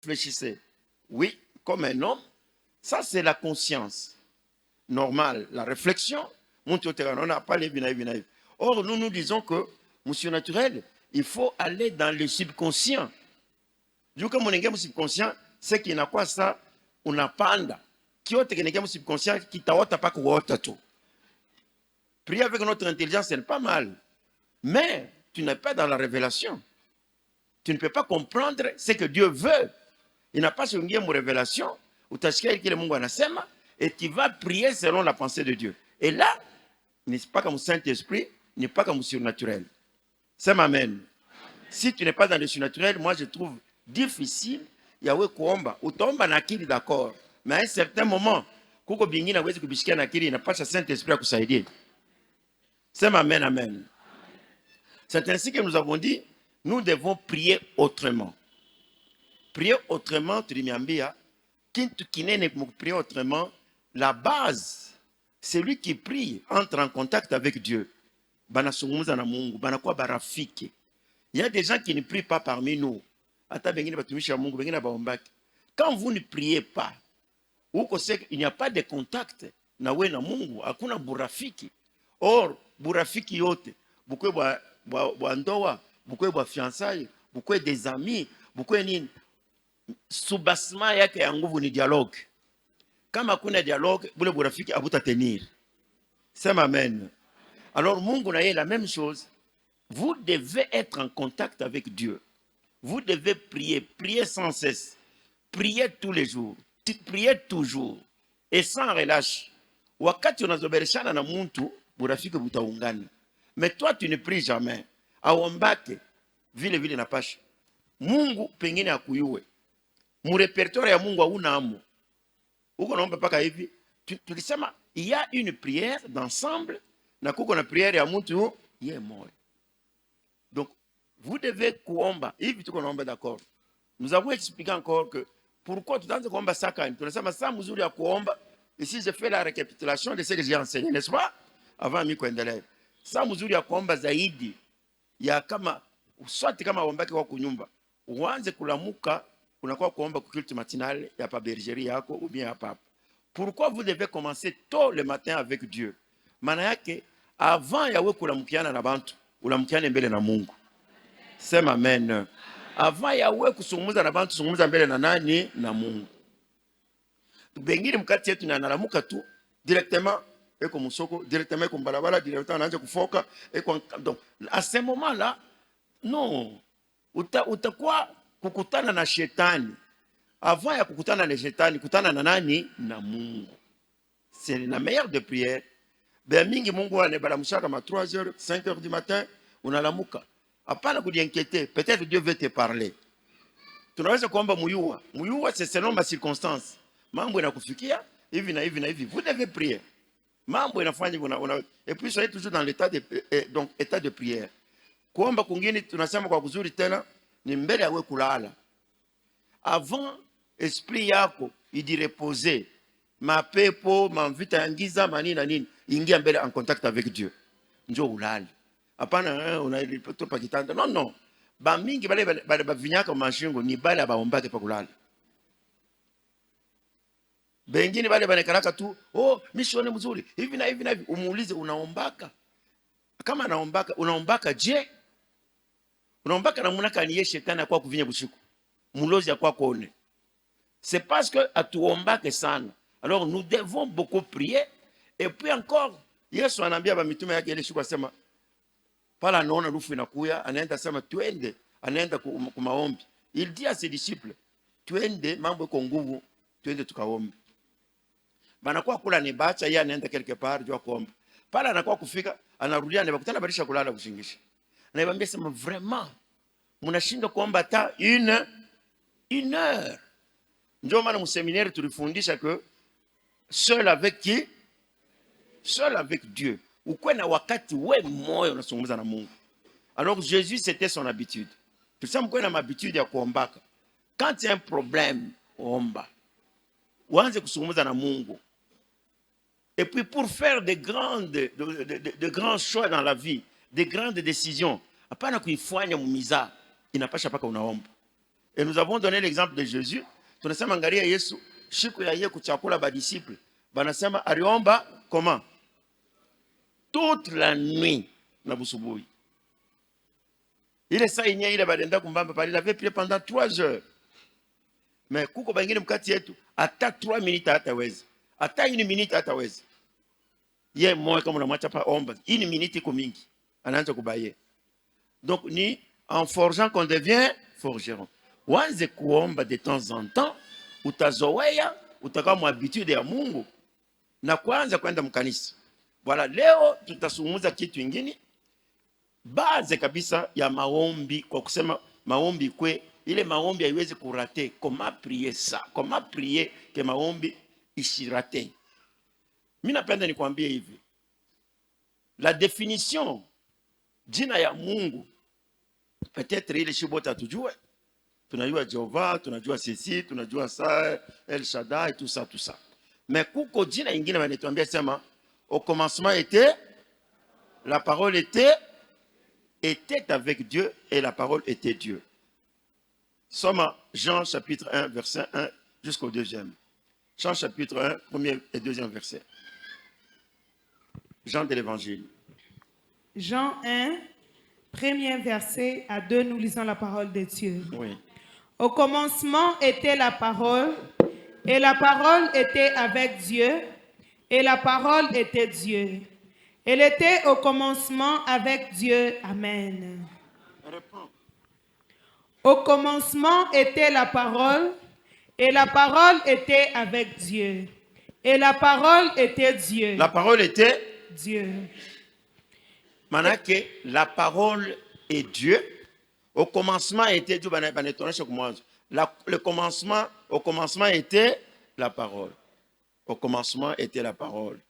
réfléchissez. Oui, comme un homme, ça c'est la conscience normale, la réflexion. On n'a pas les binaïs. Or, nous disons que, monsieur naturel, il faut aller dans le subconscient. Du coup, mon subconscient, c'est qu'il n'a pas ça, on n'a pas anda. Qui est subconscient, qui t'a pas tout. Prier avec notre intelligence, c'est pas mal. Mais tu n'es pas dans la révélation. Tu ne peux pas comprendre ce que Dieu veut. Il n'a pas sur une révélation, et tu vas prier selon la pensée de Dieu. Et là, n'est pas comme Saint-Esprit, n'est pas comme surnaturel. Ça m'amène. Si tu n'es pas dans le surnaturel, moi je trouve difficile, Yahweh Kuomba, ou tomba nakili d'accord. Mais à un certain moment, kuko bingi na wezi kubishikia nakili, n'a pas ce Saint-Esprit à kusaidia. Ça m'amène, amen. C'est ainsi que nous avons dit, nous devons prier autrement. Prier autrement, tu dis, prier autrement, la base, celui qui prie entre en contact avec Dieu. Il y a des gens qui ne prient pas parmi nous. Quand vous ne priez pas, il n'y a pas de contact. Or, burafiki yote, beaucoup de ndoa, beaucoup de fiançailles, beaucoup des amis, beaucoup de sous-bassement yake ya nguvu ni dialogue. Kama kuna dialogue, bule burafiki abuta tenir. Ça m'amène. Alors, Mungu na yé la même chose. Vous devez être en contact avec Dieu. Vous devez prier, prier sans cesse. Prier tous les jours. Prier toujours. Et sans relâche. Wakati unazobereshana na muntu, burafiki butaungana. Mais toi, tu ne pries jamais. Aombake, vile na pasha. Mungu pengine akuyue. Murepertoire ya Mungu hauna amu. Uko naomba paka hivi. Tulisema, il y a une prière d'ensemble. Na kuko na prière ya mtu, yé moi. Donc, vous devez kuomba. Hivi tuko naomba d'accord. Nous avons expliqué encore que pourquoi tu t'as kuomba sakani. Tunasema saa mzuri ya kuomba. Ici, je fais la récapitulation de ce que j'ai enseigné, n'est-ce pas? Avant mi kuendelea. Saa mzuri ya kuomba zaidi ya kama uswati kama ombaki kwa kunyumba. Uanze kulamuka unakuwa kuomba kukulti matinale ya pa bergerie yako ou bien ya papa. Pourquoi vous devez commencer tôt le matin avec Dieu? Maana yake avant yawe kulamukiana na bantu, ulamukiane mbele na Mungu. Sema amen. Avant yawe kusungumuza na bantu, sungumuza mbele na nani? Na Mungu. Bengine mkati yetu na nalamuka tu directement eko musoko, directement eko mbalabala, directement anaanza kufoka eko. Donc à ce moment-là, non, utakuwa kukutana na shetani. Avant ya kukutana na shetani, kutana na nani? Na Mungu. C'est la meilleure des prières. Ben mingi Mungu anebalamushaka ma 3h, 5h du matin, unalamuka. Hapana kujiinquiéter, peut-être Dieu veut te parler. Tunaweza kuomba muyua. Muyua c'est selon ma circonstance. Mambo inakufikia hivi na hivi na hivi. Vous devez prier. Mambo inafanya et puis soyez toujours dans l'état de donc état de prière. Kuomba kungine tunasema kwa kuzuri tena ni mbele yawe kulala. Avant esprit yako idi reposer. Mapepo, mamvita yangiza, manini na nini, ingia mbele en contact avec Dieu. Njo ulali. Hapana unalipoto pa kitanda. Non. Ba mingi bale vinyaka mashingo ni bale baombake pa kulala. Bengine bale banekaraka tu, oh, misione mzuri. Hivi na hivi. Umuulize unaombaka. Kama anaombaka, unaombaka je? Unaombaka na munaka niye shetani kwa kuvinya busiku. Mulozi kwa kuone. C'est parce que atuombake sana. Alors nous devons beaucoup prier. Et puis encore, Yesu anambia ba mitume yake ile siku asema pala anaona rufu inakuya, anaenda sema tuende, anaenda kumaombi. Il dit à ses disciples, tuende mambo kwa nguvu, tuende tukaombe. Banakuwa kula ni bacha, yeye anaenda quelque part jua kuomba. Pala anakuwa kufika, anarudia na bakutana barisha kulala kushingisha. Na yeye sema vraiment, mnashinda kuomba hata une heure. Ndio maana mseminaire tulifundisha que seul avec qui? Seul avec Dieu. Ukwe na wakati we moyo unazungumza na Mungu. Alors Jésus c'était son habitude. Tout ça mko na habitude ya kuombaka. Quand il y a un problème, omba. Uanze kuzungumza na Mungu. Et puis pour faire de grands choix dans la vie, de grandes décisions, hapana kuifanya mumiza, inapasha paka unaomba. Et nous avons donné l'exemple de Jésus. Tunasema angalia Yesu, siku ya yeye kuchakula badisciple. Banasema aliomba comment? Toute la nuit na busubuhi. Ile saa yenyewe ile badenda kumbamba pale, il avait prié pendant 3 heures. Mais kuko bangine mkati yetu hata 3 minutes hataweza. Hata 1 minute hataweza. Ye moyo kama unamwacha pa omba. 1 minute iko mingi. Anaanza kubaye. Donc ni en forgeant qu'on devient forgeron. Wanze kuomba de temps en temps, utazoea, utakuwa habitude ya Mungu na kwanza kwenda mkanisa. Voilà, leo tutasungumuza kitu kingine. Base kabisa ya maombi, kwa kusema maombi kwe, ile maombi haiwezi kurate. Comment prier ça? Comment prier que maombi isirate? Mimi napenda nikwambie hivi. La définition jina ya Mungu peut-être ile shibota tujue. Tunajua Jehova, tunajua sisi, tunajua ça, El Shaddai, tout ça, tout ça. Mais kuko jina ingine wanatuambia sema au commencement était la parole était avec Dieu et la parole était Dieu. Somme Jean chapitre 1 verset 1 jusqu'au 2e. Jean chapitre 1 premier et 2e verset. Jean de l'évangile. Jean 1 premier verset à 2, nous lisons la parole de Dieu. Oui. Au commencement était la parole, et la parole était avec Dieu, et la parole était Dieu. Elle était au commencement avec Dieu. Amen. Réponds. Au commencement était la parole, et la parole était avec Dieu. Et la parole était Dieu. La parole était Dieu. Maintenant que la parole est Dieu, au commencement était Dieu. Le commencement, au commencement était la parole. Au commencement était la parole.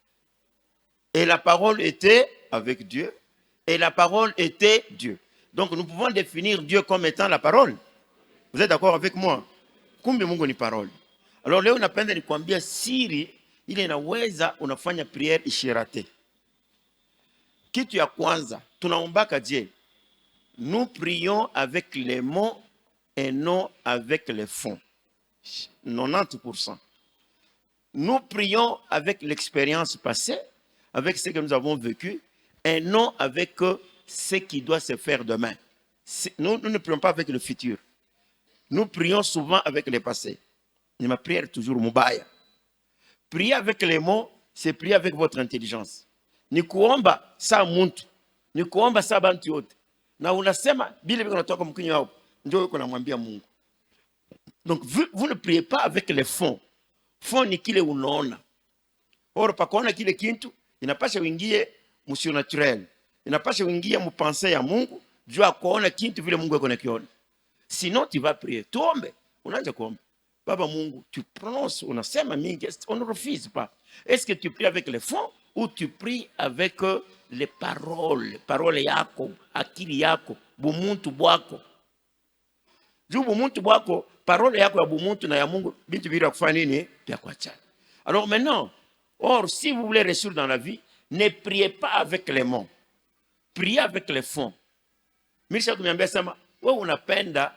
Et la parole était avec Dieu. Et la parole était Dieu. Donc nous pouvons définir Dieu comme étant la parole. Vous êtes d'accord avec moi? Kumbe Mungu ni parole. Alors leo napenda nikwambia siri ile inaweza unafanya prière ishirate. Kitu ya kwanza tunaombaka je? Nous prions avec les mots et non avec les fonds. 90%. Nous prions avec l'expérience passée, avec ce que nous avons vécu, et non avec ce qui doit se faire demain. Nous ne prions pas avec le futur. Nous prions souvent avec le passé. Mais ma prière est toujours mubaya. Prier avec les mots, c'est prier avec votre intelligence. Ni kuomba saa muntu, ni kuomba saa bantu yote. Na unasema bila vile unatoka mkinywa hapo, ndio uko namwambia Mungu. Donc vous ne priez pas avec les fonds. Fonds ni kile unaona. Oro pakuona kile kintu inapasha uingie musio naturel. Inapasha uingie mupense ya Mungu, jua kuona kintu vile Mungu yako nakiona. Sinon tu vas prier. Tuombe, unaanza kuomba. Baba Mungu, tu prononces, unasema mingi, on ne refuse pas. Est-ce que tu pries avec les fonds ou tu pries avec les paroles? Parole yako, akili yako, bumuntu bwako. Juu bumuntu bwako, parole yako ya bumuntu na ya Mungu, bintu bila kufanya nini? Pia kuachana. Alors maintenant, or, si vous voulez réussir dans la vie, ne priez pas avec les mots. Priez avec les fonds. Misha kumiambia sema, wewe unapenda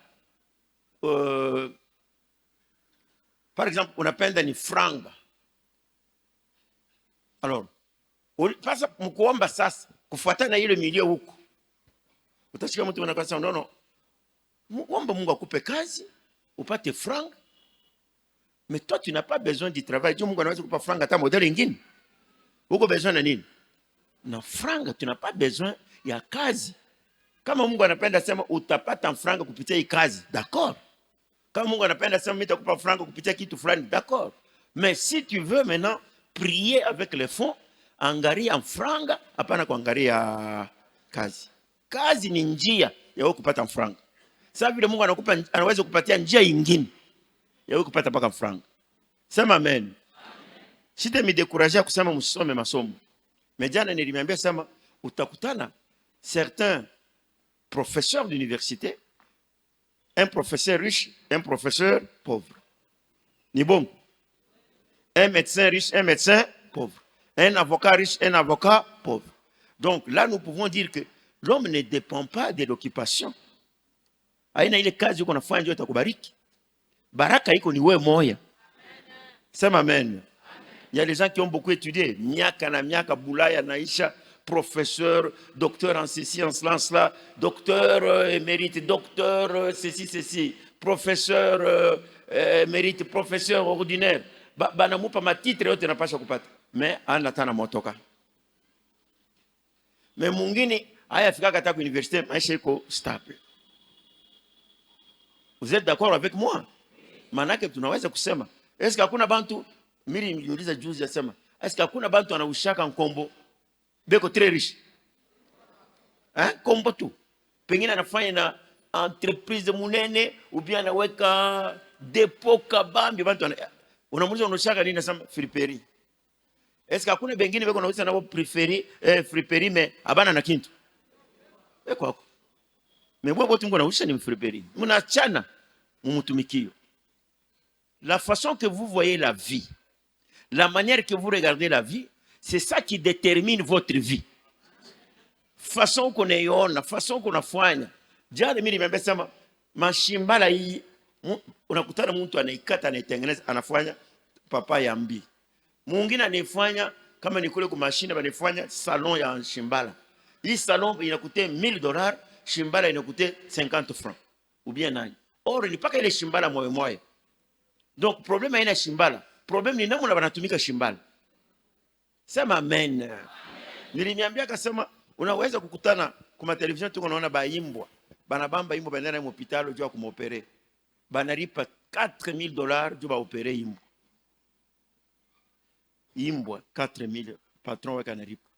par exemple, unapenda ni franga. Alors, pasa mkuomba sasa, kufuatana na ile milio huko. Utashika mtu anakasema no. Muomba Mungu akupe kazi, upate franga. Mais toi, tu n'as pas besoin du travail. Dieu Mungu anaweza kukupa franga hata modeli nyingine. Uko besoin na nini? Na franga, tu n'as pas besoin ya kazi. Kama Mungu anapenda sema utapata franga kupitia hii kazi, d'accord. Kama Mungu anapenda sema nitakupa franga kupitia kitu fulani, d'accord. Mais si tu veux maintenant prier avec les fonds, angalia franga, hapana kuangalia kazi. Kazi ni njia ya wewe kupata franga. Sasa vile Mungu anaweza kupatia njia nyingine ya wewe kupata paka franga. Sema amen. Sita midekuraje kusema msome masomo. Mejana nilimwambia sema utakutana certains professeurs d'université, un professeur riche, un professeur pauvre. Ni bon? Un médecin riche, un médecin pauvre. Un avocat riche, un avocat pauvre. Donc là, nous pouvons dire que l'homme ne dépend pas de l'occupation. Haina ile kazi uko nafanya ndio itakubariki. Baraka iko ni wewe moya. Sema amen. Il y a des gens qui ont beaucoup étudié. Miaka na miaka Boulaya naisha, professeur, docteur en ceci, en cela, docteur émérite, docteur ceci, professeur émérite, professeur ordinaire. Banamupa matitre yote napasha kupata. Mais anatana motoka. Mais mwingine haya fika kata ku université maisha iko stable. Vous êtes d'accord avec moi? Manake tunaweza kusema, est-ce que hakuna bantu mimi niuliza juzi yasema, est-ce que hakuna bantu anaushaka nkombo beko très riche? Kombo tu. Pengine anafanya na entreprise munene ou bien anaweka depot kabambi bantu unamuuliza unoshaka nini nasema friperie. Est-ce que hakuna bengine beko nauliza nabo friperie mais abana na kintu? Beko hako. Mais bwo botu ngona ni friperie. Munachana mumutumikio. La façon que vous voyez la vie, la manière que vous regardez la vie, c'est ça qui détermine votre vie. Façon qu'on est la façon qu'on a fanya. Jana mimi nimesema mashimbala hii unakutana mtu anaikata anaitengeneza anafanya papa ya mbi. Mwingine anafanya kama ni kule kwa mashine banafanya salon ya shimbala. Hii salon inakutia $1000, shimbala inakutia 50 francs ou bien nani. Or ni paka ile shimbala moyo. Donc problème haina shimbala. Problème ni namna wanatumika shimbala. Sema amen. Niliniambia akasema unaweza kukutana kwa television tu unaona baimbwa. Banabamba imbo bandana mu hospitalo jua kumopere. Banalipa $4000 jua opere imbo. Imbwa 4000 patron wake analipa.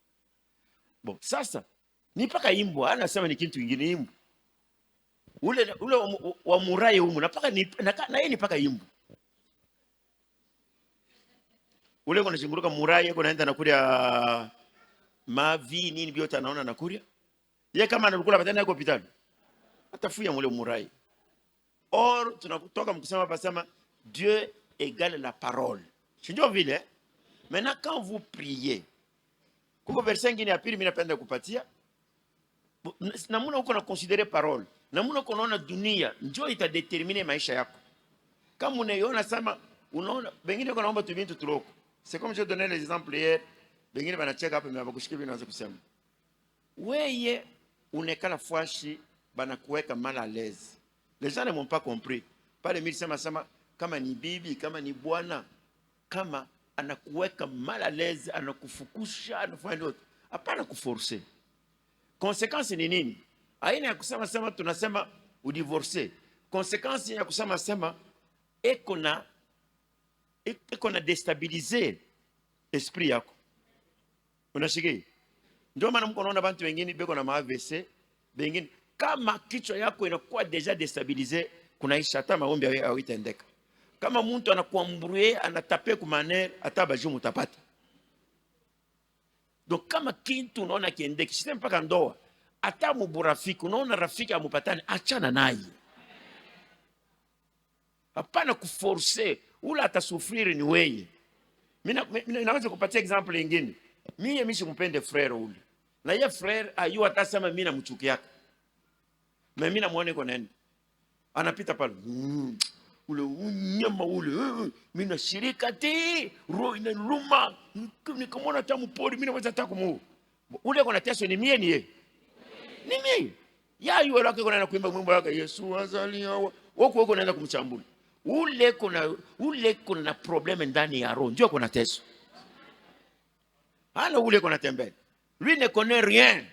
Bon, sasa ni paka imbwa anasema ni kitu kingine imbwa. Ule wa murai humu napaka na yeye ni paka imbwa. Ule kuna chunguruka murai kuna enda nakuria mavi nini biote anaona nakuria. Yeye kama anakula batana yako hospitali. Atafuya mule murai. Or tunatoka mkusema pasema Dieu égale la parole. Sio vile. Maintenant quand vous priez, kuko verset ngine ya pili mimi napenda kupatia. Namuna uko na considérer parole. Namuna uko naona dunia njoo itadetermine maisha yako. Kama unaiona sama unaona bengine uko naomba tu bintu tuloko. C'est comme je donnais les exemples hier. Bengine banacheka hapa mimi bakushika binaanza kusema. Weye unekala fwashi banakuweka mal à l'aise. Les gens ne m'ont pas compris. Pale mimi sema kama ni bibi, kama ni bwana, kama anakuweka mal à l'aise, anakufukusha, anafanya nini? Hapana kuforcer. Conséquence ni nini? Aina ya kusema tunasema udivorce. Conséquence ya kusema eko na destabiliser esprit yako. Unashiki? Ndio maana mko naona bantu wengine beko na AVC, wengine kama kichwa yako inakuwa deja destabiliser, kunaisha hata maombi hawitaendeka. Kama mtu anakuambruye anatape kwa manera hata bajumu utapata. Donc kama kitu unaona kiendeke, sisi mpaka ndoa, hata muburafiki unaona rafiki amupatane, achana naye. Hapana kuforcer, ula atasufriri ni wewe. Mimi naweza kupatia example nyingine. Mimi simpende frère ule. Na yeye frère ayu atasema mimi namchukia. Na mimi namuone kwa nani? Anapita pale. Ule unyama ule. Mimi na shirika ti, roho inaniruma. Nikamwona tamu pori mimi naweza taka kumuua. Ule kuna teso ni mie ni yeye. Ni mie. Ya yu lake kuna kuimba mwimbo wake Yesu azalia. Wako unaanza kumchambula. Ule kuna probleme ndani ya roho. Ndio kuna teso. Hala ule kuna tembea. Lui ne connaît rien.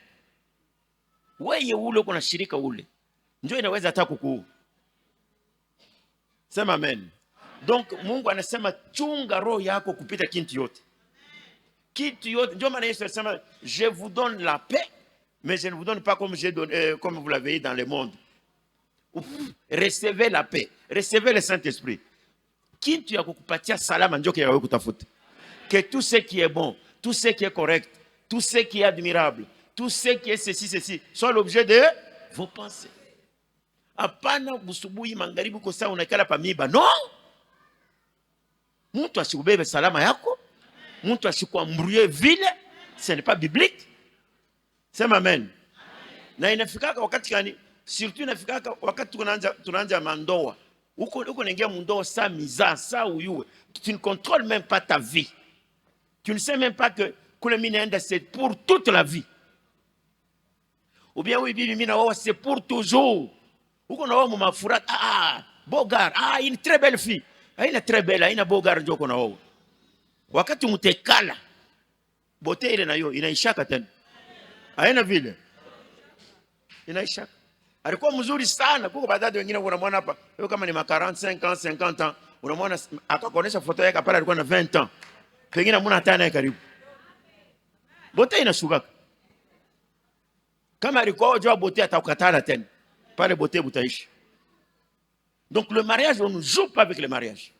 Wewe ule kuna shirika ule. Ndio inaweza hata kukuua. Sema amen. Donc Mungu anasema chunga roho yako kupita kitu yote. Kitu yote. Ndio maana Yesu anasema je vous donne la paix, mais je ne vous donne pas comme vous l'avez dans le monde. Recevez la paix. Recevez le Saint-Esprit. Kitu ya kukupatia salama ndio kia wewe kutafuta. Que tout ce qui est bon, tout ce qui est correct, tout ce qui est admirable, tout ce qui est ceci, soit l'objet de vos pensées. Hapana busubuhi magharibi kwa saa unakala pamiba. No! Mtu asikubebe salama yako. Mtu asikuambruye vile. Ce n'est pas biblique. Sema amen. Na inafika wakati gani surtout nafikaka wakati tunaanza mandoa. Uko naingia mundoa sa miza, sa uyue. Tu ne contrôles même pas ta vie. Tu ne sais même pas que kule mimi naenda c'est pour toute la vie. Ou bien oui, bibi mina wawa c'est pour toujours. Uko na wawa mumafurata, Bogar, une très belle fille. Haina très belle, haina Bogar ndio uko na wawa. Wakati mutekala, bote ile nayo inaishaka tena. Haina vile. Inaishaka. Alikuwa mzuri sana. Kuko badada wengine unamwona hapa, wewe kama ni 45 ans, 50 ans, unamwona akakuonesha foto yake pale alikuwa na 20 ans. Pengine muna hata naye karibu. Bote inashuka. Kama alikuwa jua bote atakukatana tena. Pale bote butaishi. Donc le mariage, on ne joue pas avec le mariage.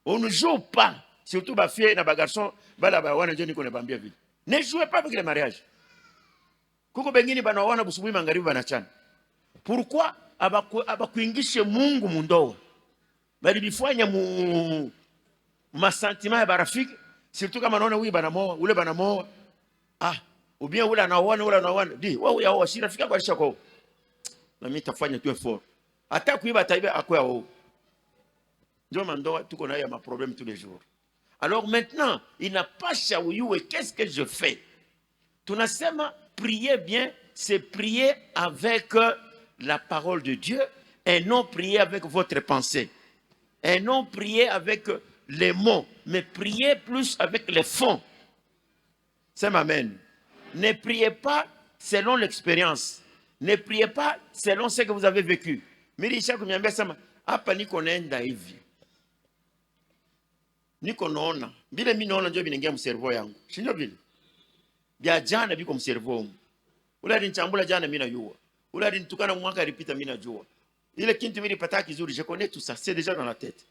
On ne joue pas. Surtout ba fille na ba garçon, bala ba wana ndio niko nabambia vile. Ne jouez pas avec le mariage. Kuko bengine banaona busubuhi magharibi banachana. Pourquoi abakuingishe Mungu mundoa? Bali bifanya mu masentima ya barafiki, surtout kama naona huyu banamoa, ule banamoa. Ou bien ule anaoana, di, wewe yao shirafika kwa shako. Na mimi tafanya tu effort. Hata kuiba taiba akwa wao. Ndio mandoa tuko na ya ma problème tous les jours. Alors maintenant, il n'a pas chaouyou et qu'est-ce que je fais? Tunasema prier bien, c'est prier avec la parole de Dieu et non prier avec votre pensée. Et non prier avec les mots, mais prier plus avec les fonds. C'est m'amène. Ne priez pas selon l'expérience. Ne priez pas selon ce que vous avez vécu. Mirisha kumiambia sama, hapa niko naenda hivi. Niko naona. Bile mimi naona ndio binengia mservo yangu. Shinyo bile. Bia jana biko mservo wangu. Ule alinichambula jana mimi najua. Ule alinitukana mwaka ilipita mimi najua. Ile kintu mimi nilipata kizuri, je connais tout ça, c'est déjà dans la tête.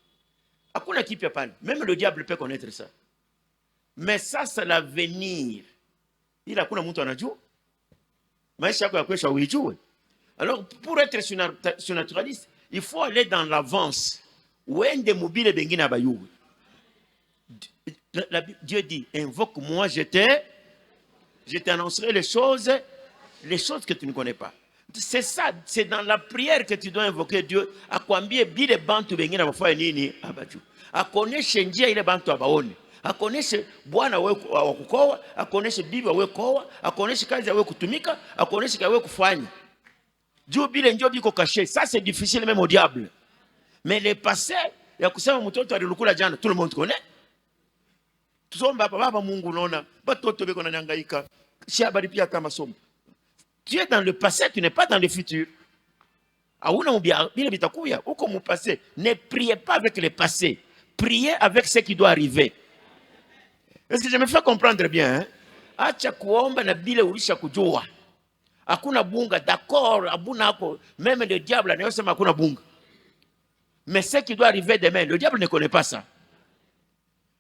Hakuna kipya pale. Même le diable peut connaître ça. Mais ça c'est l'avenir. Il hakuna mtu anajua. Maisha yako ya kesho uijue. Alors pour être surnaturaliste, il faut aller dans l'avance. Wende mobile bengine abayuwe. Dieu dit, invoque-moi, je t'annoncerai les choses que tu ne connais pas. C'est ça, c'est dans la prière que tu dois invoquer Dieu. Akwambie bile bantu bengine bafanya nini abaju. Akoneshe njia ile bantu abaone. Akoneshe bwana wewe wa kukoa, akoneshe bibi wewe koa, akoneshe kazi wewe kutumika, akoneshe kazi wewe kufanya. Dieu bile njoo biko caché. Ça c'est difficile même au diable. Mais le passé ya kusema mtoto alilukula jana, tout le monde connaît. Tusomba baba Mungu unaona, batoto beko nanyangaika. Shabari pia kama somo. Tu es dans le passé, tu n'es pas dans le futur. Auna bien bitakuya, uko mu passé. Ne priez pas avec le passé. Priez avec ce qui doit arriver. Est-ce que je me fais comprendre bien, hein? Acha kuomba na bile ulisha kujua. Hakuna bunga, d'accord, abuna hapo. Même le diable anayosema hakuna bunga. Mais ce qui doit arriver demain, le diable ne connaît pas ça.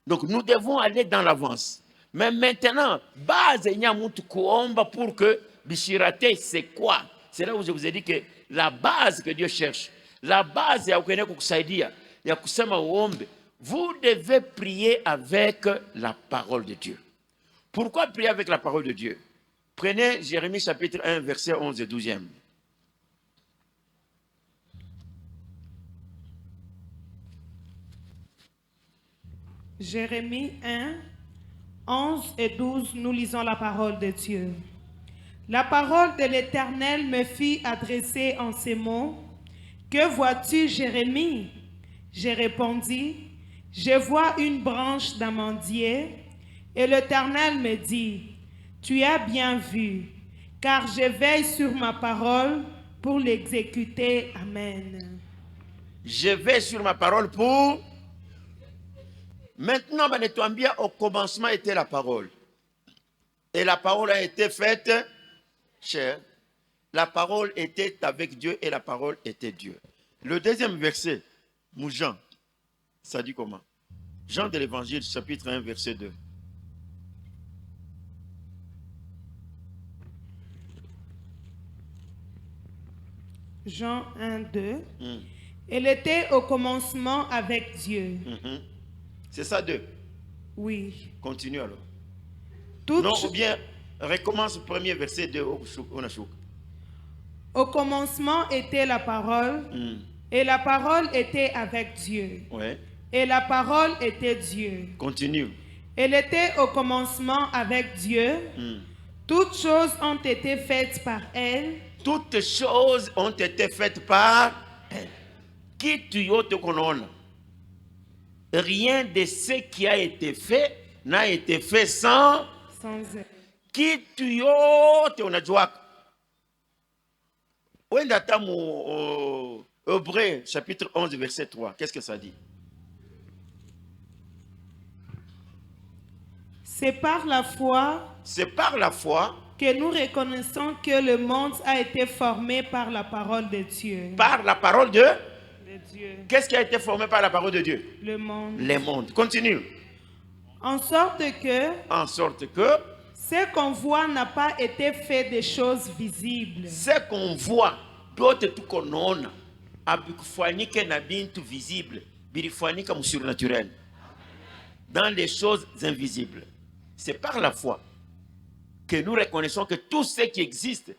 Donc nous devons aller dans l'avance. Mais maintenant, base nya mtu kuomba pour que bishirate c'est quoi? C'est là où je vous ai dit que la base que Dieu cherche, la base ya ukene kukusaidia, ya kusema uombe, vous devez prier avec la parole de Dieu. Pourquoi prier avec la parole de Dieu? Prenez Jérémie chapitre 1 verset 11 et 12e. Jérémie 1, 11 et 12, nous lisons la parole de Dieu. La parole de l'Éternel me fit adresser en ces mots. Que vois-tu, Jérémie? J'ai répondu, je vois une branche d'amandier. Et l'Éternel me dit, tu as bien vu, car je veille sur ma parole pour l'exécuter. Amen. Je veille sur ma parole pour... Maintenant, au commencement était la parole. Et la parole a été faite chair. La parole était avec Dieu et la parole était Dieu. Le deuxième verset, Jean, ça dit comment? Jean de l'Évangile, chapitre 1, verset 2. Jean 1, 2. Elle était au commencement avec Dieu. C'est ça 2. Oui. Continue alors. Toute non, ou bien recommence le premier verset 2. Au commencement était la parole, et la parole était avec Dieu, Ouais. et la parole était Dieu. Continue. Elle était au commencement avec Dieu. Toutes choses ont été faites par elle. Toutes choses ont été faites par elle. Kitu yote konaona. Rien de ce qui a été fait n'a été fait sans Sans elle. kitu yote unajuaka. Wenda tamu Hébreux chapitre 11 verset 3. Qu'est-ce que ça dit? C'est par la foi C'est par la foi, que nous reconnaissons que le monde a été formé par la parole de Dieu. par la parole de... De Dieu. Qu'est-ce qui a été formé par la parole de Dieu? Le monde. Les mondes. Continue. En sorte que En sorte que ce qu'on voit n'a pas été fait de choses visibles. ce qu'on voit, yote tukonaona, abikufanyike na bintu visible, bilifanyika mu surnaturel. Dans les choses invisibles. C'est par la foi que nous reconnaissons que tout ce qui existe,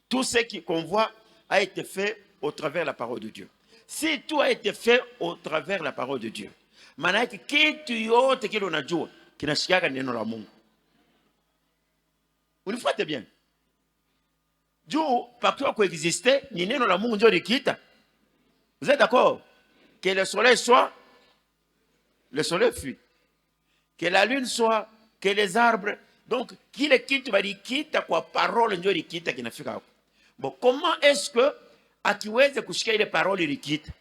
tout ce qu'on voit a été fait au travers de la parole de Dieu. Si tout a été fait au travers de la parole de Dieu, maana yake kitu yote kile unajua kinashikaka neno la Mungu. Unifuate bien. Juu pakiwa kuexiste ni neno la Mungu ndio likiita. Vous êtes d'accord? Que le soleil soit, le soleil fuit. Que la lune soit, que les arbres. Donc, kile kitu balikita kwa parole ndio likita kinafika hapo. Bon, comment est-ce que akiweze kushika ile parole likita?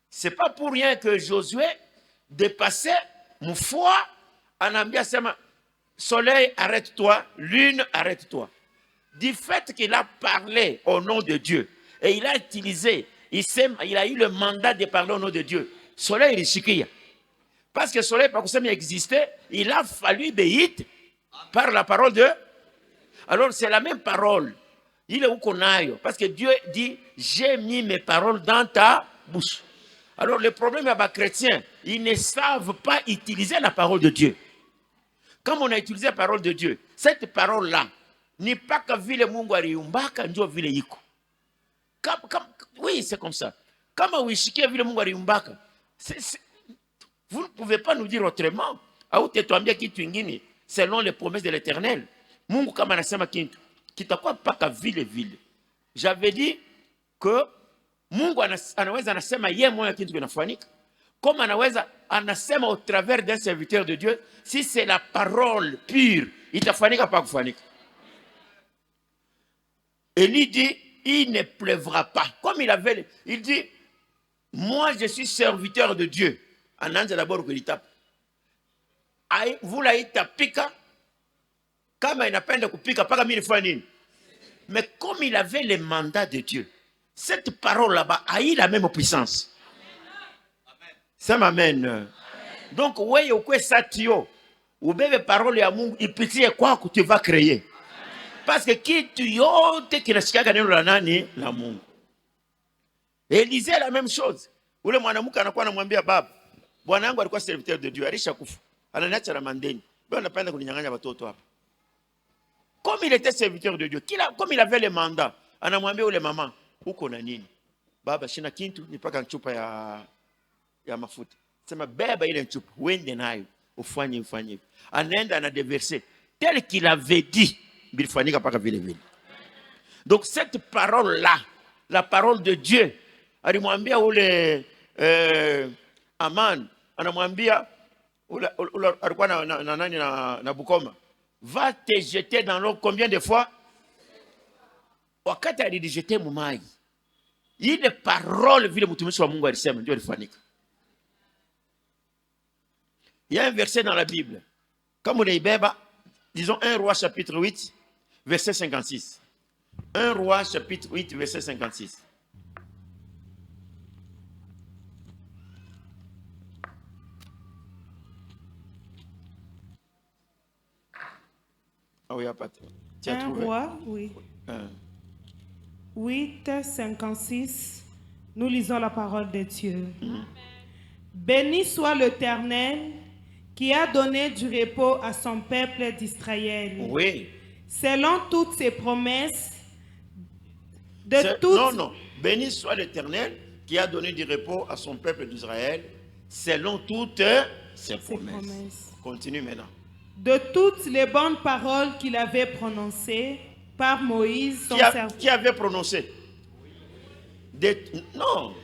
C'est pas pour rien que Josué dépassait mon foi, anaambia sema soleil arrête-toi, lune arrête-toi. Du fait qu'il a parlé au nom de Dieu et il a utilisé, il a eu le mandat de parler au nom de Dieu. Soleil ilishikia. Parce que le soleil, par exemple, existait, il a fallu obéir par la parole de... Alors, c'est la même parole. Il est où qu'on aille. Parce que Dieu dit, j'ai mis mes paroles dans ta bouche. Alors, le problème avec les chrétiens, ils ne savent pas utiliser la parole de Dieu. Comme on a utilisé la parole de Dieu, cette parole-là, n'est pas que vile Mungu aliumbaka, ndio vile iko. Oui, c'est comme ça. Kama uishikie vile Mungu aliumbaka, vous ne pouvez pas nous dire autrement. Au tetuambia kitu ingine selon les promesses de l'Éternel. Mungu kama anasema kitu kitakuwa paka vile vile. J'avais dit que Mungu anaweza anasema yeye mwenyewe kitu kinafanyika. Comme anaweza anasema au travers d'un serviteur de Dieu, si c'est la parole pure, itafanyika pa kufanyika. Élie dit, il ne pleuvra pas. Comme il dit, moi je suis serviteur de Dieu. Anaanza d'abord kulitapa. Mvula itapika kama inapenda kupika paka mimi nifanye nini? Mais comme il avait le mandat de Dieu, cette parole là-bas a eu la même puissance. Ça m'amène. Donc wewe ukwe satio, ubebe parole ya Mungu ipitie kwako, tu vas créer. Parce que kitu yote kinashikaka neno la nani? La Mungu. Élisée la même chose. Ule mwanamke anakuwa anamwambia baba, bwana yangu alikuwa serviteur de Dieu, alishakufa. Ananiacha na mandeni. Bwana anapenda kuninyang'anya watoto hapa. Comme il était serviteur de Dieu, comme il avait le mandat, anamwambia ule mama, uko na nini? Baba, shina kintu, nipaka chupa ya mafuta. Sema beba ile chupa, uende nayo, ufanye. Anaenda anadeverser tel qu'il avait dit, bilifanyika paka vile vile. Donc cette parole-là, la parole de Dieu, alimwambia ule Aman, anamwambia alikuwa na Bukoma, va te jeter dans l'eau combien de fois? Wakati alijijeter mumai, ile parole vile mtumishi wa Mungu alisema ndio ilifanyika. Il y a un verset dans la Bible, comme on est disons 1 Roi chapitre 8, verset 56. 1 Roi chapitre 8, verset 56. Ah oui, tu as trouvé. Roi, oui. 8, 56. Nous lisons la parole de Dieu. Béni soit l'Éternel qui a donné du repos à son peuple d'Israël. Oui. Selon toutes ses promesses, Non, non. Béni soit l'Éternel qui a donné du repos à son peuple d'Israël selon toutes ses promesses. Continue maintenant. De toutes les bonnes paroles qu'il avait prononcées par Moïse, son serviteur. Qui avait prononcé? Non.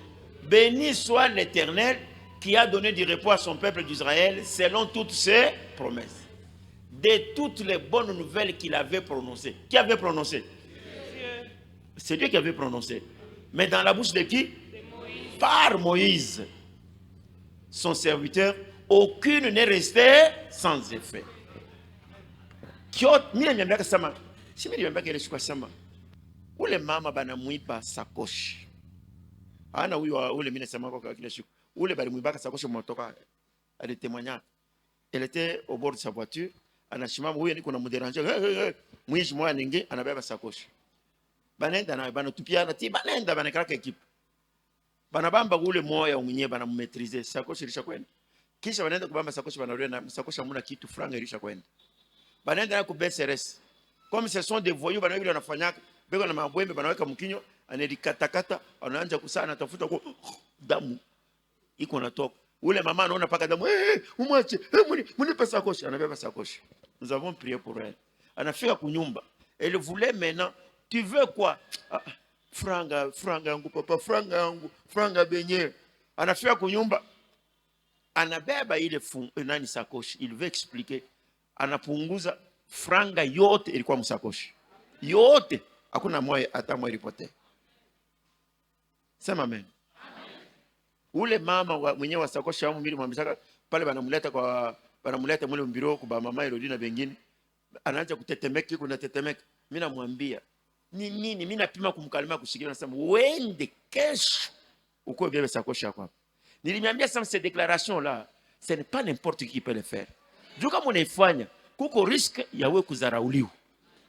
Béni soit l'Éternel qui a donné du repos à son peuple d'Israël selon toutes ses promesses. De toutes les bonnes nouvelles qu'il avait prononcées. Qui avait prononcé? C'est Dieu qui avait prononcé. Mais dans la bouche de qui? De Moïse. Par Moïse, son serviteur, aucune n'est restée sans effet. Si mimi niambia kile shikwa sama. Ule mama bana muiba sakoshi. Ana huyo ule mimi nasema kwa kile shikwa. Ule bali muiba sakoshi motoka. Elle témoignait. Elle était au bord de sa voiture. Anashimama huyo niko na mudéranger. Mwishi mwa ningi anabeba sakoshi. Banenda na banatupiana ti banenda banakaka equipe. Banabamba ule moya mwenyewe banamumetrize sakoshi ilisha kwenda. Kisha wanaenda kubamba sakoshi banarudi na sakoshi hamuna kitu franga ilisha kwenda. Banaenda na ku BCRS. Comme ce sont des voyous bana vile wanafanyaka bego na mabwembe banaweka mkinyo anelikatakata anaanza kusana tafuta kwa damu iko natoka. Ule mama anaona paka damu umwache mnipe sakoshi anabeba sakoshi. Nous avons prié pour elle. Anafika kunyumba. Elle voulait maintenant tu veux quoi? Franga yangu papa, franga benye. Anafika kunyumba. Anabeba ile nani sakoshi. Il veut expliquer. Anapunguza franga yote ilikuwa msakoshi. Yote. Hakuna moja hata moja ilipotea. Sema amen. Ule mama mwenyewe wa sakoshi ya mwili mwambisaka pale banamuleta mwile mbiro kwa mama Elodie na bengine. Anaanza kutetemeka kuna tetemeka. Mimi namwambia ni nini? Mimi napima kumkalima kushikilia nasema uende kesho uko bebe sakoshi yako hapa. Nilimwambia sasa ces déclarations là, ce n'est pas n'importe qui peut le faire. Juu kama unaifanya kuko risk ya wewe kudharauliwa.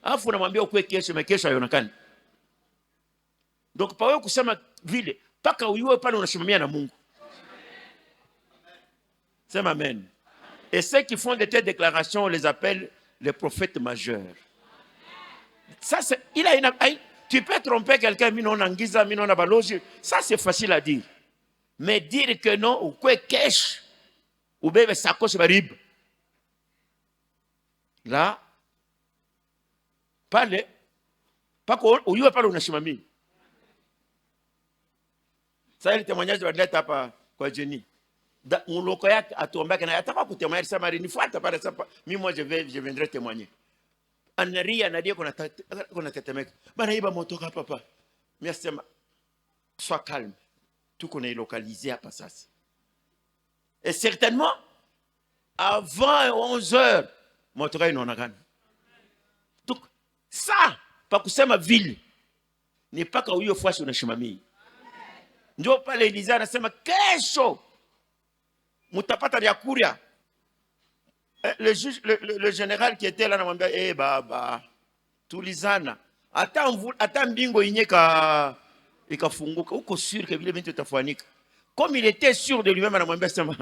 Alafu unamwambia ukwe kesho mekesho haionekani. Donc pa wewe kusema vile paka uyue pale unasimamia na Mungu. Sema amen. Et ceux qui font de telles déclarations, on les appelle les prophètes majeurs. Ça c'est tu peux tromper quelqu'un mino nangiza mino na baloji, ça c'est facile à dire. Mais dire que non ou quoi cash ou bébé sacoche barib. Là pale pako uyue pale unasimamia. Ça ile témoignage badileta hapa kwa Jenny. Muloko yake atuombake na ataka kutemaya samari nifuata pale sasa mimi moi je viendrai témoigner. Anaria nadia kuna tetemeka. Bana iba motoka papa. Mimi nasema sois calme. Tuko na localiser hapa sasa. Et certainement avant 11h motoka inaonekana. Donc ça pa kusema vile ni paka huyo fuasi unashimamia. Ndio pale Eliza anasema kesho mutapata vya kuria. Le général qui était là namwambia baba tulizana hata mbingo inyeka ikafunguka uko sûr que vile vitu vitafanyika. Comme il était sûr de lui-même anamwambia sema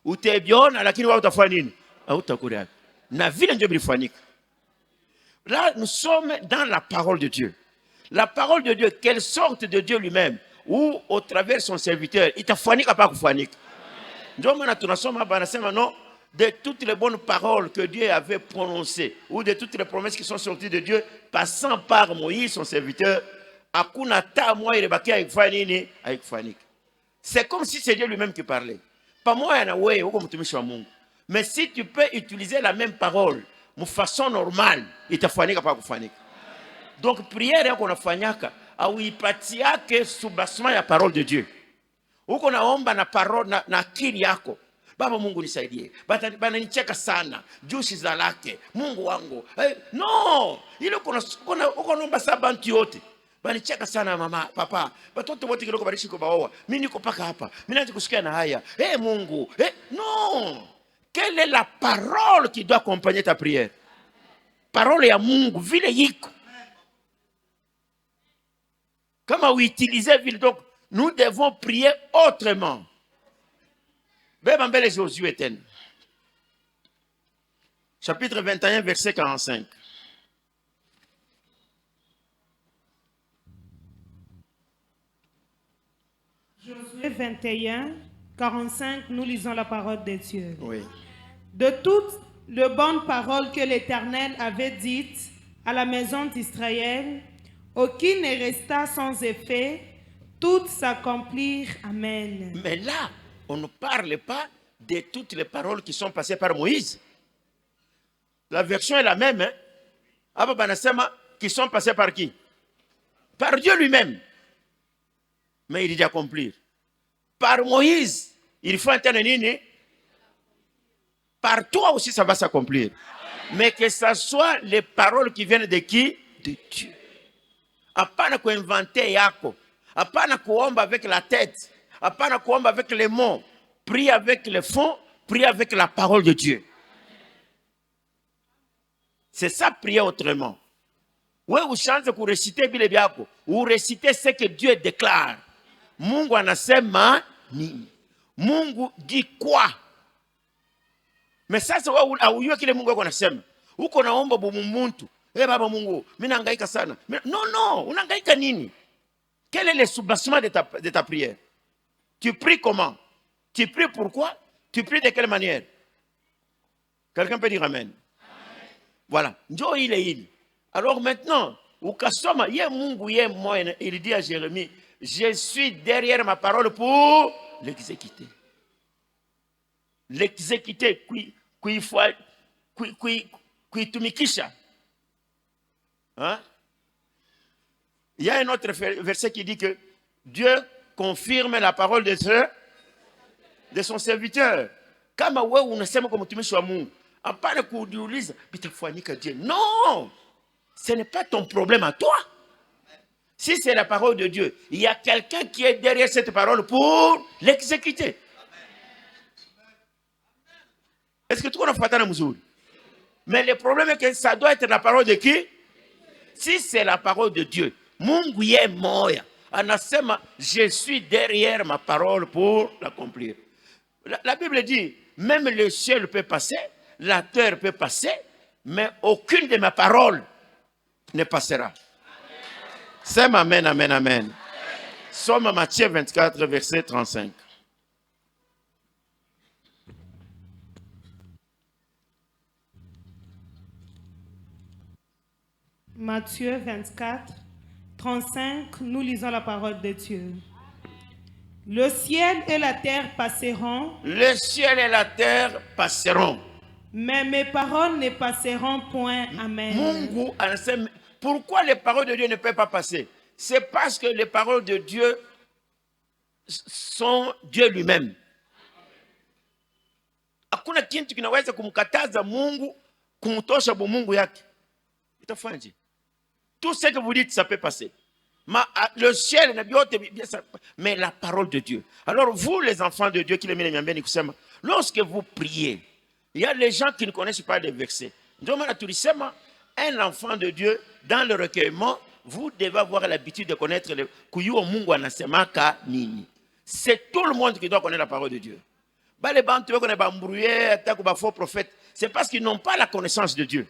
utabiona lakini wewe utafanya nini? Hautakuria. Na vile ndio vilifanyika. Là nous sommes dans la parole de Dieu. La parole de Dieu, quelle sorte de Dieu lui-même ou au travers son serviteur itafanyika pa kufanika. Ndio maana tunasoma hapa anasema non, de toutes les bonnes paroles que Dieu avait prononcées ou de toutes les promesses qui sont sorties de Dieu passant par Moïse son serviteur, hakuna ta moja ilibaki haikufanya nini? Haikufanika. C'est comme si c'est Dieu lui-même qui parlait. Pas moi na wewe uko mtumishi wa Mungu. Mais si tu peux utiliser la même parole de façon normale, itafanika pa kufanika. Donc prière yako unafanyaka au ipatiake subasma ya parole de Dieu. Uko naomba na parole na akili yako. Baba Mungu nisaidie. Bana nicheka sana. Jushi za lake. Mungu wangu. No! Ile uko naomba sabantu yote. Bana nicheka sana mama, papa. Batoto wote kiloko barishi kwa baoa. Mimi niko paka hapa. Mimi naanza kusikia na haya. Mungu. Non! Quelle est la parole qui doit accompagner ta prière? Parole ya Mungu vile yiko. Comment utiliser vile donc nous devons prier autrement. Bébambele Josué ten. Chapitre 21, verset 45. Josué 21, 45, nous lisons la parole de Dieu. Oui. De toutes les bonnes paroles que l'Éternel avait dites à la maison d'Israël, aucune ne resta sans effet, toutes s'accomplirent. Amen. Mais là, on ne parle pas de toutes les paroles qui sont passées par Moïse. La version est la même. Hein? Abba Banasema, qui sont passées par qui? Par Dieu lui-même. Mais il dit accomplir. Par Moïse, il faut intervenir. Par toi aussi, ça va s'accomplir. Mais que ce soit les paroles qui viennent de qui? De Dieu. Apana kuinventer yako. Apana kuomba avec la tête. Apana kuomba avec les mots. Prie avec le fond. Prie avec la parole de Dieu. C'est ça, prier autrement. Ouais, vous changez pour réciter bile biako. Vous récitez ce que Dieu déclare. Mungu anasema nini? Mungu dit quoi? Mais ça, c'est où kile Mungu anasema. Uko naomba bumuntu. Baba Mungu, mimi nahangaika sana. Non, unahangaika nini? Quel est le soubassement de ta prière? Tu pries comment? Tu pries pourquoi? Tu pries de quelle manière? Quelqu'un peut dire amen. Voilà. Njo il. Alors maintenant, ukasoma ye Mungu ye moyen, il dit à Jérémie, je suis derrière ma parole pour l'exécuter. L'exécuter kuitumikisha. Hein? Il y a un autre verset qui dit que Dieu confirme la parole de son serviteur. Kama wewe unasema kwa mtumishi wa Mungu, hapana kujiuliza bitafanyika je. Non! Ce n'est pas ton problème à toi. Si c'est la parole de Dieu, il y a quelqu'un qui est derrière cette parole pour l'exécuter. Est-ce que tu connais Fatana Mouzoul? Mais le problème est que ça doit être la parole de qui? Si c'est la parole de Dieu, Mungu ye moya, anasema, je suis derrière ma parole pour l'accomplir. La Bible dit, même le ciel peut passer, la terre peut passer, mais aucune de mes paroles ne passera. C'est amen, amen, amen. Somme Matthieu 24, verset 35. Matthieu 24, 35, nous lisons la parole de Dieu. Le ciel et la terre passeront. Le ciel et la terre passeront. Mais mes paroles ne passeront point. Amen. Mungu, pourquoi les paroles de Dieu ne peuvent pas passer? C'est parce que les paroles de Dieu sont Dieu lui-même. Hakuna kintu kinaweza kumkataza Mungu kumtosha Mungu yake. Itafanyaje? Tout ce que vous dites, ça peut passer. Le ciel, mais la parole de Dieu. Alors vous, les enfants de Dieu, lorsque vous priez, il y a les gens qui ne connaissent pas les versets. Un enfant de Dieu, dans le recueillement, vous devez avoir l'habitude de connaître le Kuyu Mungu anasemaka nini. C'est tout le monde qui doit connaître la parole de Dieu. Les gens qui ont faux prophètes, c'est parce qu'ils n'ont pas la connaissance de Dieu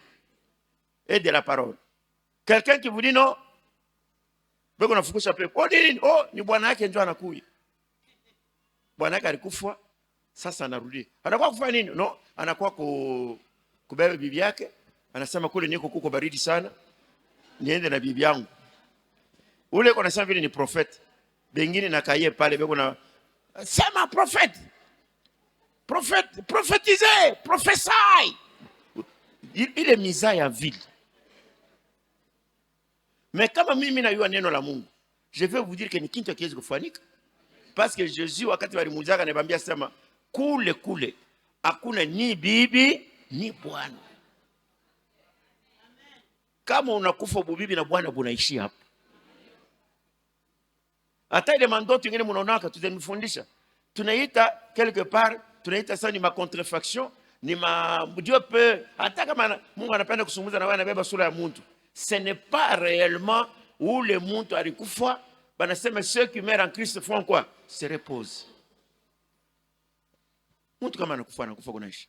et de la parole. Quelqu'un qui vous dit non, oh, ni bwana yake ndio anakuja. Bwana yake alikufa, sasa anarudi. Anakuwa kufanya nini? No, anakuwa kubeba bibi yake, anasema kule niko kuko baridi sana, niende na bibi yangu. Ule kwa nasema vile ni prophet. Bengine na kaye pale beko na sema prophet. Prophet, prophétiser, prophesy. Il est mis à ville. Mais kama mimi najua neno la Mungu, je vais vous dire que ni kintu kiwezi kufanyika. Parce que Jésus wakati walimuzaka anabambia sema kule hakuna ni bibi ni bwana. Kama unakufa bubibi na bwana bunaishi hapa. Hata ile mandoto ingine mnaonaka tutanifundisha. Tunaita quelque part, tunaita ça ni ma contrefaction, ni ma Dieu peut hata kama Mungu anapenda kusumuza na wewe anabeba sura ya mtu. Ce n'est pas réellement où le monde a recouvert. Ceux qui meurent en Christ font quoi? Se reposent. Mtu kama anakufa kunaishi.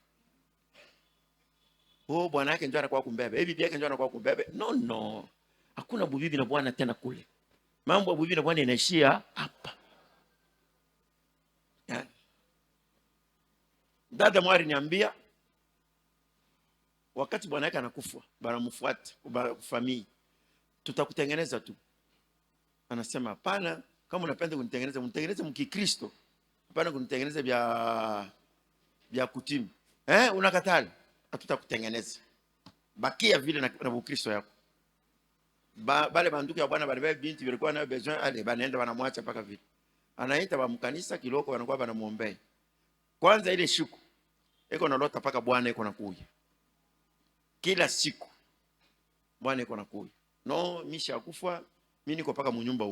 Oh, bwana yake ndio anakuwa kumbebe. Bibi yake ndio anakuwa kumbebe. No. Hakuna bubibi na bwana tena kule. Mambo ya bubibi na bwana inaishia hapa. Dada mwari niambia, wakati bwana yake anakufa, banamfuata kwa familia, tutakutengeneza tu. Anasema hapana, kama unapenda kunitengeneza, mtengeneze mkikristo. Hapana kunitengeneza vya kutimu. Unakatala, hatutakutengeneza. Bakia vile na Ukristo yako. Bale banduku ya bwana bale binti vilikuwa nayo besoin, ale banaenda wanamwacha paka vile. Anaita ba mkanisa kiloko wanakuwa banamuombea. Kwanza ile siku eko na lota paka bwana eko nakuja. Kila siku bwana eko nakuja. No, misha kufa, mimi niko paka munyumba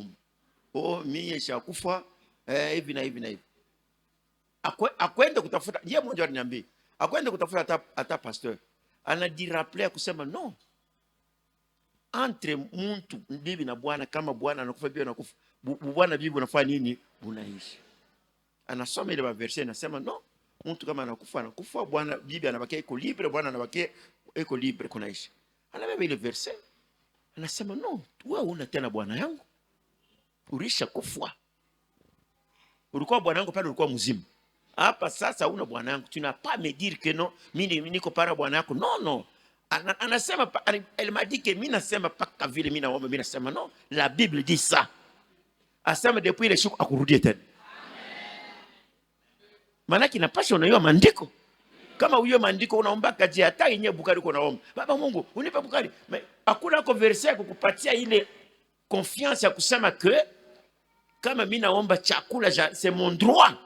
huko. Mimi shakufa hivi na hivi na hivi. Akwenda kutafuta, yeye mmoja aliniambia, akwenda kutafuta hata pasteur. Anadirappeler kusema no. Entre muntu bibi na bwana, kama bwana anakufa bibi anakufa, bwana bibi unafanya nini? Unaishi. Anasoma ile verse anasema no, mtu kama anakufa bwana bibi anabakia iko libre, bwana anabakia iko libre kunaishi. Anabeba ile verse anasema no, wewe una tena bwana yangu, ulisha kufa. Ulikuwa bwana yangu pale, ulikuwa mzima. Hapa sasa una bwana yangu, tu n'as pas me dire que non, mimi niko para bwana yako. Non. Anasema, elle m'a dit que mimi nasema paka vile mimi naomba, mimi nasema non, la Bible dit ça. Asema depuis ile siku akurudie tena. Maana kinapasha unaiwa maandiko. Kama uyo maandiko unaomba kaji hata yenyewe Bukari uko naomba. Baba Mungu, unipe Bukari. Hakuna ko verset kukupatia ile confiance ya kusema que kama mimi naomba chakula c'est mon droit.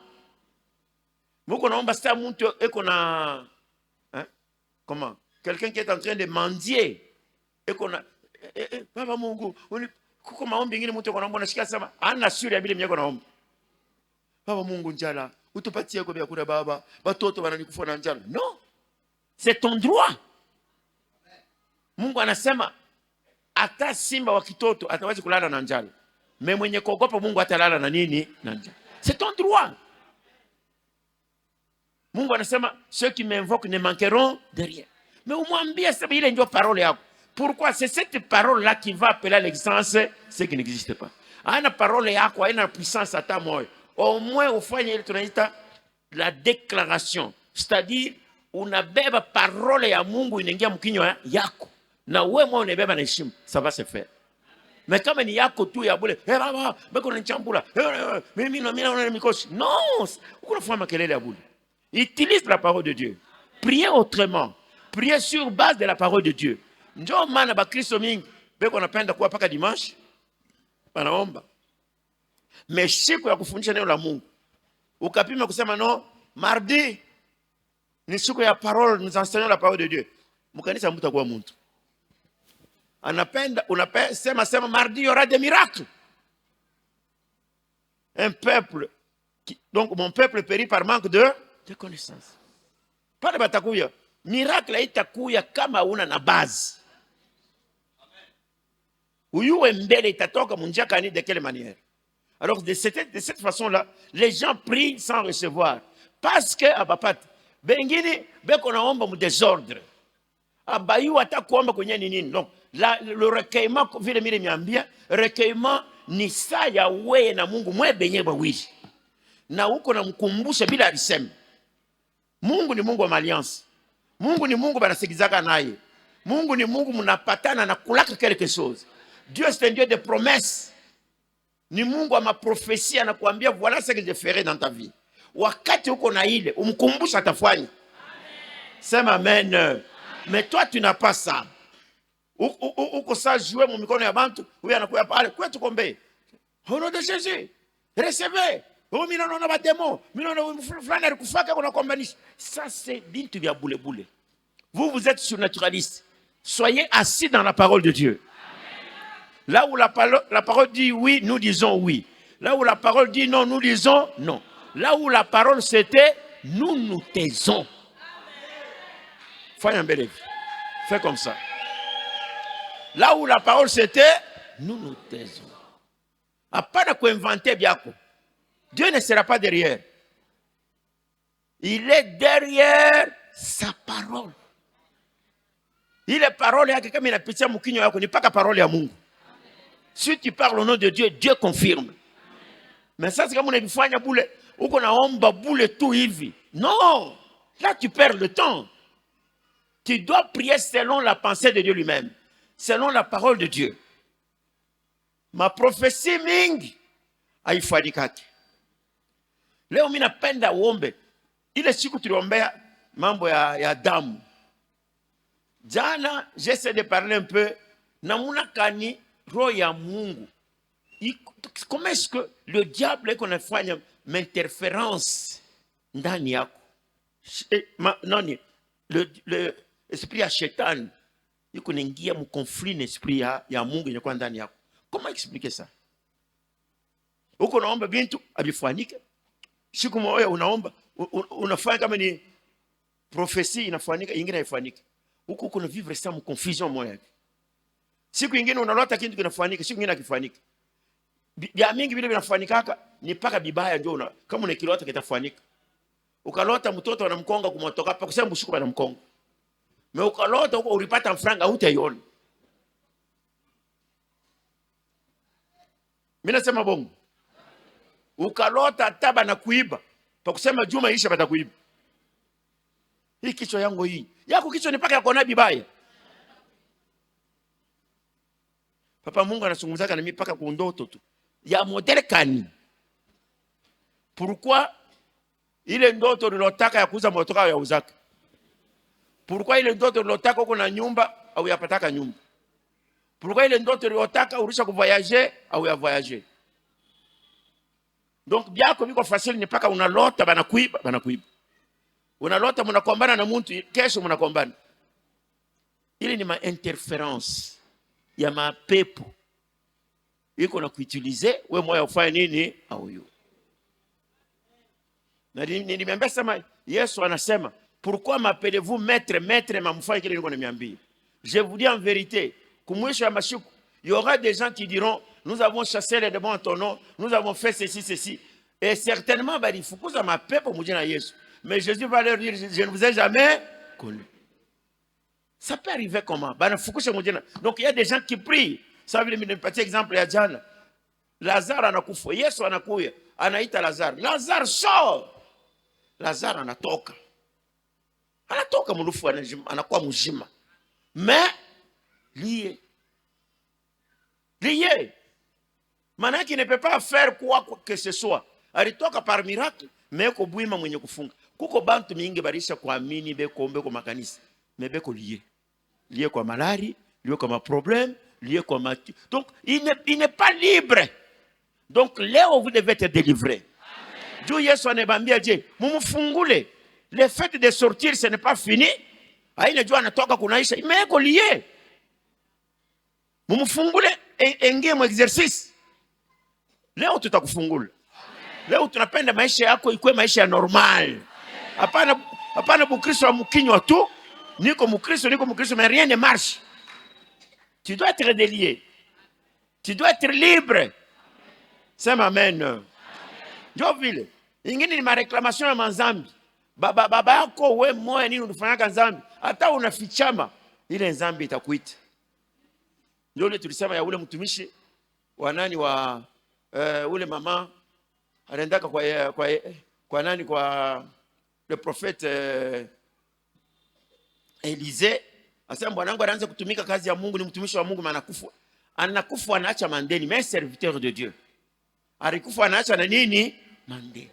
Muko naomba sasa mtu eko na comment? Quelqu'un qui est en train de mendier eko na Baba Mungu, kuko maombi ngine mtu eko naomba nasikia sema ana sura ya bile mnyeko naomba. Baba Mungu njala, utupatie kwa vyakula baba, watoto wananikufa na njala. Non. C'est ton droit. Mungu anasema hata simba wa kitoto ataweza kulala na njala. Mais mwenye kuogopa Mungu atalala na nini? Na njala. C'est ton droit. Mungu anasema ceux qui m'invoquent ne manqueront de rien. Mais umwambie sema ile ndio parole yako. Pourquoi? C'est cette parole là qui va appeler à l'existence ce qui n'existe pas. Ana parole yako haina puissance hata moyo. Au moins ufanye ile tunaita la déclaration. C'est-à-dire unabeba parole ya Mungu inaingia mkinywa yako. Na wewe mwenyewe unabeba na heshima. Ça va se faire. Mais kama ni yako tu ya bure, baba, bako unanichambula. Mimi naona mikosi. Non, uko nafanya makelele ya bure. Utilise la parole de Dieu. Priez autrement. Priez sur base de la parole de Dieu. Njoo maana ba Kristo mingi beko napenda kuwa paka dimanche. Wanaomba. Mais siku ya kufundisha neno la Mungu. Ukapima kusema no, mardi ni siku ya parole, nous enseignons la parole de Dieu. Mkanisa mtu kwa mtu. Anapenda sema mardi il y aura des miracles. Un peuple donc mon peuple périt par manque de connaissance. Pale batakuya miracle itakuya kama una na base. Uyuwe mbele itatoka munjia kani de quelle manière? Alors de cette façon-là, les gens prient sans recevoir. Parce que abapat bengine beko naomba mu désordre. Abayu atakuomba kwenye nini? Non. Le recueillement vile mimi niambia, recueillement ni saa ya wewe na Mungu mwe benye bawili. Na uko namkumbusha bila alisema. Mungu ni Mungu wa alliance. Mungu ni Mungu banasikizaka naye. Mungu ni Mungu mnapatana na kulaka quelque chose. Dieu c'est un Dieu de promesses. Ni Mungu wa maprophétie anakuambia voilà ce que je ferai dans ta vie. Wakati uko na ile umkumbusha atafanya. Sema amen. Amen. Mais toi tu n'as pas ça. Uko ça jouer mon mikono ya bantu, huyu anakuya pale kwetu kombe. Au nom de Jésus, recevez. Oh mimi naona ba démon, mimi naona fulani alikufaka kuna kombanisha. Ça c'est bintu vya boule boule. Vous êtes surnaturaliste. Soyez assis dans la parole de Dieu. Là où la parole dit oui, nous disons oui. Là où la parole dit non, nous disons non. Là où la parole c'était, nous taisons. Fais un bel effet. Fais comme ça. Là où la parole c'était, nous taisons. Apana ko inventer biako. Dieu ne sera pas derrière. Il est derrière sa parole. Il est parole yake kama inapitia mkinyo yako ni paka parole ya Mungu. Si tu parles au nom de Dieu, Dieu confirme. Mais ça c'est kama unafanya bule, uko naomba bule tu hivi. Non. Là, tu perds le temps. Tu dois prier selon la pensée de Dieu lui-même, selon la parole de Dieu. Ma prophétie mingi haifanyikaki. Leo mimi napenda uombe. Ile siku tuliombea mambo ya damu. Jana, j'essaie de parler un peu namuna kani roho ya Mungu. Comment est-ce que le diable est qu'on afanya interférence ndani yako? Non, le esprit ya shetani yuko naingia mu conflit na esprit ya Mungu inakuwa ndani yako. Comment expliquer ça? Uko naomba bintu abifanyike. Siku moja unaomba unafanya kama ni prophecy inafanyika, ingine haifanyiki. Huko kuna vivre ça mu confusion moja. Siku nyingine unalota kitu kinafanyika, siku nyingine hakifanyiki. Bia mingi vile vinafanyikaka ni paka bibaya ndio kama una kilota kitafanyika. Ukalota mtoto anamkonga kumotoka hapa kusema bushuku bana mkonga. Me ukalota huko ulipata mfranga hutaiona. Mimi nasema bongo. Ukalota taba na kuiba. Pa kusema juma isha bata kuiba. Hii kichwa yangu hii. Yako kichwa ni paka yako na bibaya. Papa Mungu anazungumza na mimi paka kwa ndoto tu. Ya modele kani. Pourquoi ile ndoto nilotaka ya kuuza motoka ya uzaka? Pourquoi ile ndoto nilotaka uko na nyumba au yapataka nyumba? Pourquoi ile ndoto nilotaka urusha kuvoyager au ya voyager? Donc biako biko facile ni paka unalota banakuiba. Unalota mnakombana na mtu kesho mnakombana. Ile ni ma interference ya mapepo. Iko na kuutilize wewe moyo ufanye nini au hiyo. Na nimeambia sema Yesu anasema pourquoi m'appelez-vous maître mamfanye kile niko nimeambia. Je vous dis en vérité, kumwisho ya mashuku, il y aura des gens qui diront nous avons chassé les démons en ton nom, nous avons fait ceci et certainement balifukuza mapepo mujina Yesu. Mais Jésus va leur dire je ne vous ai jamais connu. Ça peut arriver comment? Banafukusha mujina. Donc il y a des gens qui prient. Ça veut dire petit exemple ya jana. Lazaro anakufa. Yesu anakuya. Anaita Lazaro. Lazaro sort. Lazaro anatoka. Anatoka mulufu anakuwa mzima. Mais lié. Maana qui ne peut pas faire quoi que ce soit. Alitoka par miracle, mais ko buima mwenye kufunga. Kuko bantu mingi barisha kuamini beko ombe kwa makanisa. Mais beko lié. Lié kwa malari, lié kwa ma problème, lié kwa mati. Donc il n'est pas libre. Donc leo vous devez être délivré. Dieu Yesu anebambia je, mumufungule. Le fait de sortir ce n'est pas fini. Haina jua anatoka kunaisha, imeko lié. Mumufungule ingie mu exercice. Leo tutakufungula. Leo tunapenda maisha yako ikuwe maisha ya normal. Hapana Mkristo wa mkinywa tu. Niko Mkristo, mais rien ne marche. Tu dois être délié. Tu dois être libre. C'est amen. Ndio vile. Ingine ni mareklamation ya manzambi. Baba yako we moyo nini unafanyaka nzambi? Hata unafichama ile nzambi itakuita. Ndio ile tulisema ya ule mtumishi wa nani wa ule mama anaendaka kwa nani kwa le prophète Élisée. Asema bwanangu anaanza kutumika kazi ya Mungu, ni mtumishi wa Mungu, maana anakufa anaacha mandeni, mais serviteur de Dieu. Alikufa anaacha na nini? Mandeni.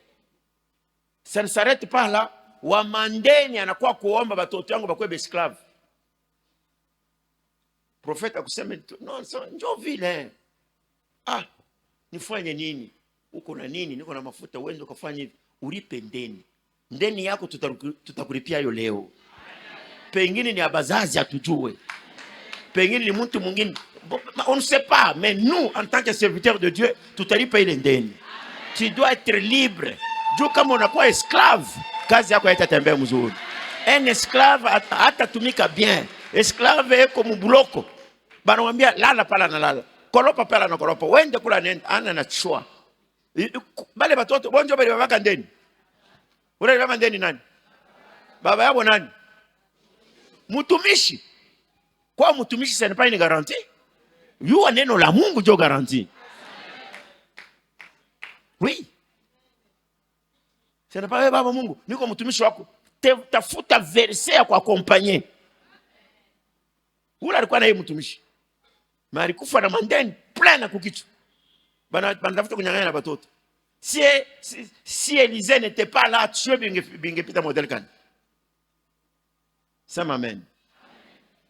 Ça ne s'arrête pas là. Wa mandeni anakuwa kuomba watoto wangu bakwe esclave. Prophète akusema non, njoo vile. Nifanye nini? Uko na nini? Niko na mafuta, uende ukafanye hivi. Ulipe ndeni. Ndeni yako tutakulipia hiyo leo. Pengine ni abazazi atujue. Pengine ni mtu mwingine. On ne sait pas, mais nous en tant que serviteurs de Dieu, tutalipa ile ndeni. Tu dois être libre. Juu kama unakuwa esclave, kazi yako haitatembea mzuri. Un esclave hatatumika bien. Esclave eko mbuloko. Banamwambia lala pala na lala. Kolopa pala na kolopa. Wende kula nenda ana na chua. Bale batoto bonjo bale babaka ndeni. Ule baba ndeni nani? Baba yabo nani? Mtumishi. Kwa mtumishi ça n'est pas une garantie. Yua neno la Mungu jo garantie. Oui. Ça n'est pas baba Mungu. Niko mtumishi wako. tafuta verse ya kuakompanye. Ula alikuwa na yeye mtumishi. Mais alikufa na mandeni plein na kukichwa. Banatafuta kunyang'anya na batoto. Si Élisée n'était pas là, Dieu bingepita modèle kan. Sema amen.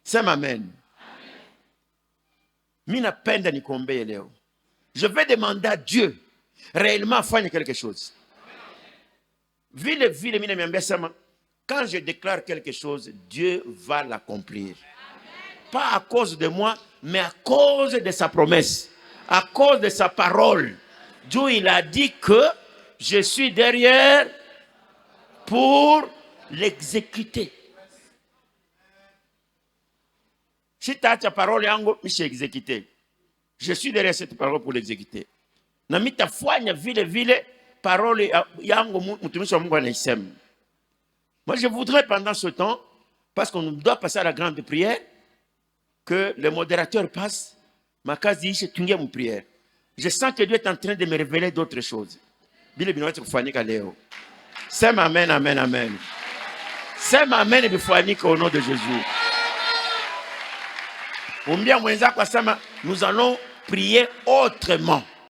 Sema amen. Mimi napenda nikuombee leo. Je vais demander à Dieu réellement afanye quelque chose. Vile mimi nimeambia sema, quand je déclare quelque chose, Dieu va l'accomplir. Pas à cause de moi, mais à cause de sa promesse, à cause de sa parole. Dieu, il a dit que je suis derrière pour l'exécuter. Si tu as ta parole, je suis exécuté. Je suis derrière cette parole pour l'exécuter. Na mitafanya vile parole yango mutumishi wa Mungu anaisema. Moi je voudrais pendant ce temps, parce qu'on doit passer à la grande prière, que le modérateur passe, ma kazi ishe tungie mu prière. Je sens que Dieu est en train de me révéler d'autres choses. Bile binaweza kufanyika leo. Sema amen, amen, amen. Sema amen bifanyika au nom de Jésus. Umbia mwenzako asema, nous allons prier autrement.